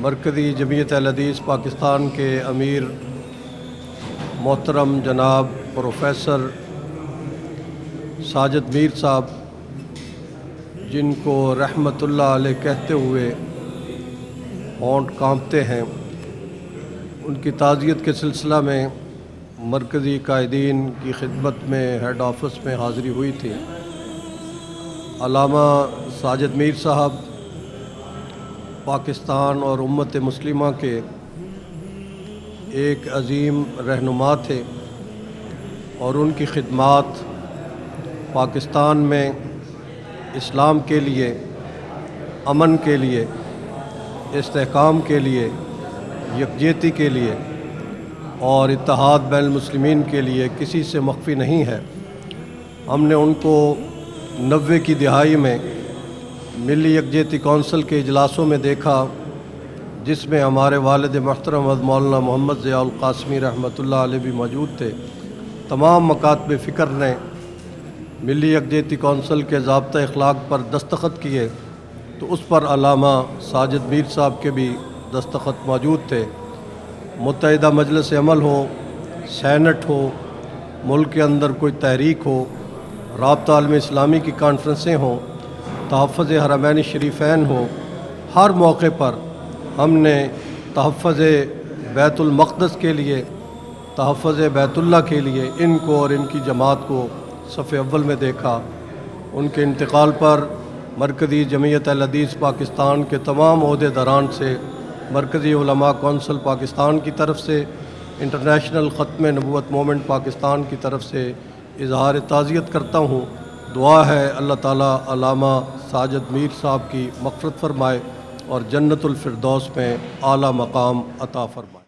مرکزی جمعیت اہل حدیث پاکستان کے امیر محترم جناب پروفیسر ساجد میر صاحب، جن کو رحمت اللہ علیہ کہتے ہوئے ہونٹ کانپتے ہیں، ان کی تعزیت کے سلسلہ میں مرکزی قائدین کی خدمت میں ہیڈ آفس میں حاضری ہوئی تھی۔ علامہ ساجد میر صاحب پاکستان اور امت مسلمہ کے ایک عظیم رہنما تھے، اور ان کی خدمات پاکستان میں اسلام کے لیے، امن کے لیے، استحکام کے لیے، یکجہتی کے لیے اور اتحاد بین المسلمین کے لیے کسی سے مخفی نہیں ہے۔ ہم نے ان کو 90 کی دہائی میں ملی یکجہتی کونسل کے اجلاسوں میں دیکھا، جس میں ہمارے والد محترم حضرت مولانا محمد ضیاء القاسمی رحمۃ اللہ علیہ بھی موجود تھے۔ تمام مکاتب فکر نے ملی یکجہتی کونسل کے ضابطہ اخلاق پر دستخط کیے، تو اس پر علامہ ساجد میر صاحب کے بھی دستخط موجود تھے۔ متحدہ مجلس عمل ہو، سینٹ ہو، ملک کے اندر کوئی تحریک ہو، رابطہ عالم اسلامی کی کانفرنسیں ہوں، تحفظ حرمین شریفین ہو، ہر موقع پر ہم نے تحفظ بیت المقدس کے لیے، تحفظ بیت اللہ کے لیے ان کو اور ان کی جماعت کو صف اول میں دیکھا۔ ان کے انتقال پر مرکزی جمعیت اہل حدیث پاکستان کے تمام عہدیداران سے، مرکزی علماء کونسل پاکستان کی طرف سے، انٹرنیشنل ختم نبوت مومنٹ پاکستان کی طرف سے اظہار تعزیت کرتا ہوں۔ دعا ہے اللہ تعالیٰ علامہ ساجد میر صاحب کی مغفرت فرمائے اور جنت الفردوس میں اعلیٰ مقام عطا فرمائے۔